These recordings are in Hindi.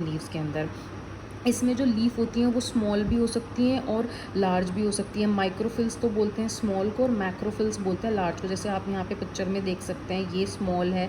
लीव्स के अंदर। इसमें जो लीफ होती हैं वो स्मॉल भी हो सकती हैं और लार्ज भी हो सकती हैं। माइक्रोफिल्स तो बोलते हैं स्मॉल को और मैक्रोफिल्स बोलते हैं लार्ज को। जैसे आप यहाँ पे पिक्चर में देख सकते हैं, ये स्मॉल है।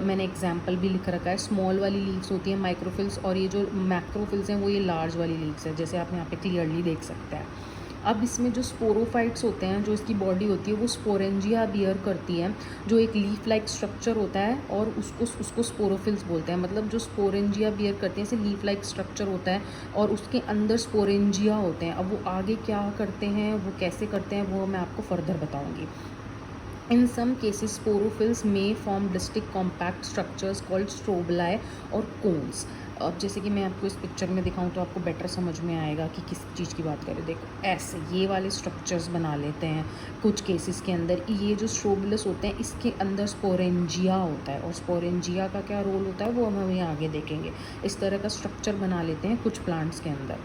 मैंने एग्जांपल भी लिख रखा है। स्मॉल वाली लीव्स होती हैं माइक्रोफिल्स, और ये जो मैक्रोफिल्स हैं वो ये लार्ज वाली लीव्स है, जैसे आप यहाँ पे क्लियरली देख सकते हैं। अब इसमें जो स्पोरोफाइट्स होते हैं, जो इसकी बॉडी होती है वो स्पोरेंजिया बियर करती है, जो एक लीफ लाइक स्ट्रक्चर होता है, और उसको स्पोरोफिल्स बोलते हैं। मतलब जो स्पोरेंजिया बियर करते हैं, जैसे लीफ लाइक स्ट्रक्चर होता है और उसके अंदर स्पोरेंजिया होते हैं। अब वो आगे क्या करते हैं, वो कैसे करते हैं, वो मैं आपको फर्दर बताऊँगी। In some cases, sporophylls may form distinct compact structures called strobili और cones। अब जैसे कि मैं आपको इस पिक्चर में दिखाऊं तो आपको बेटर समझ में आएगा कि किस चीज़ की बात करें। देखो ऐसे ये वाले स्ट्रक्चर्स बना लेते हैं कुछ केसेस के अंदर। ये जो स्ट्रोबिलस होते हैं इसके अंदर स्पोरेंजिया होता है, और स्पोरेंजिया का क्या रोल होता है वो हम अभी आगे देखेंगे। इस तरह का स्ट्रक्चर बना लेते हैं कुछ प्लांट्स के अंदर,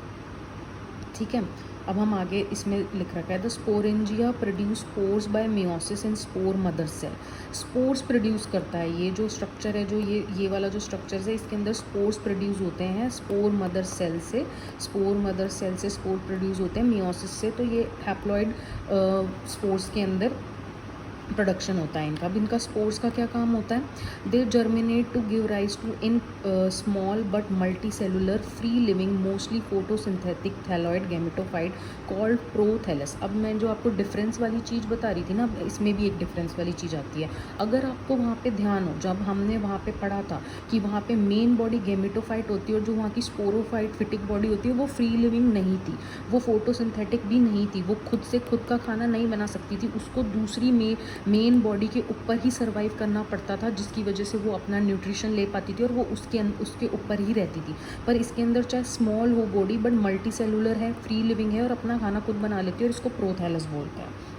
ठीक है। अब हम आगे इसमें लिख रखा है, the sporangia produce spores by meiosis in spore mother cell. Spores produce करता है ये जो स्ट्रक्चर है, जो ये वाला जो स्ट्रक्चर है, इसके अंदर स्पोर्स प्रोड्यूस होते हैं स्पोर मदर सेल से। स्पोर मदर सेल से स्पोर प्रोड्यूस होते हैं मियोसिस से। तो ये हैप्लॉइड स्पोर्स के अंदर प्रोडक्शन होता है इनका। अब इनका स्पोर्स का क्या काम होता है, they germinate to give rise to in small but multicellular free living mostly photosynthetic thalloid gametophyte called prothallus. अब मैं जो आपको डिफरेंस वाली चीज़ बता रही थी ना, इसमें भी एक डिफरेंस वाली चीज़ आती है। अगर आपको वहाँ पे ध्यान हो, जब हमने वहाँ पे पढ़ा था कि वहाँ पे मेन बॉडी गैमेटोफाइट होती है और जो वहाँ की स्पोरोफाइट फिटिक बॉडी होती है वो फ्री लिविंग नहीं थी, वो फोटोसिंथेटिक भी नहीं थी, वो खुद से खुद का खाना नहीं बना सकती थी, उसको दूसरी मेन बॉडी के ऊपर ही सर्वाइव करना पड़ता था, जिसकी वजह से वो अपना न्यूट्रिशन ले पाती थी और वो उसके ऊपर ही रहती थी। पर इसके अंदर चाहे स्मॉल हो बॉडी बट मल्टी सेलुलर है, फ्री लिविंग है और अपना खाना खुद बना लेती है, और इसको प्रोथैलस बोलते हैं।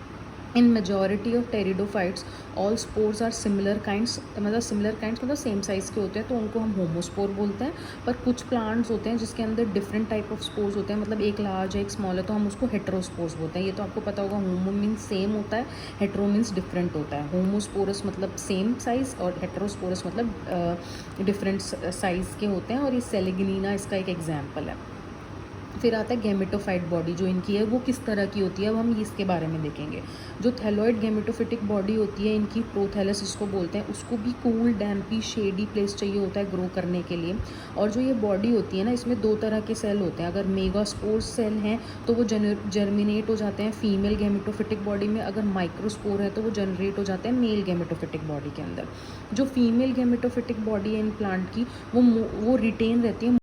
In majority of pteridophytes all spores are similar kinds, मतलब सेम साइज़ के होते हैं, तो उनको हम होमोस्पोर बोलते हैं। पर कुछ प्लांट्स होते हैं जिसके अंदर डिफरेंट टाइप ऑफ स्पोर्स होते हैं, मतलब एक लार्ज है एक स्मॉल है, तो हम उसको हेट्रोस्पोर्स बोलते हैं। ये तो आपको पता होगा, होमो मीन्स सेम होता है, हेट्रो मीन्स डिफरेंट होता है। होमोस्पोरस मतलब सेम साइज़ और हेट्रोस्पोरस मतलब डिफरेंट साइज़ के होते हैं, और ये सेलेग्निना इसका एक एग्जाम्पल है। फिर आता है गैमेटोफाइट बॉडी, जो इनकी है वो किस तरह की होती है, अब हम इसके बारे में देखेंगे। जो थैलॉइड गैमेटोफिटिक बॉडी होती है इनकी, प्रोथैलस इसको बोलते हैं, उसको भी कूल डैम्पी शेडी प्लेस चाहिए होता है ग्रो करने के लिए। और जो ये बॉडी होती है ना, इसमें दो तरह के सेल होते हैं। अगर मेगास्पोर सेल हैं तो वो जर्मिनेट हो जाते हैं फीमेल गैमेटोफिटिक बॉडी में, अगर माइक्रोस्पोर है तो वो जनरेट हो जाते हैं मेल गैमेटोफिटिक बॉडी के अंदर। जो फीमेल गैमेटोफिटिक बॉडी है इन प्लांट की, वो रिटेन रहती है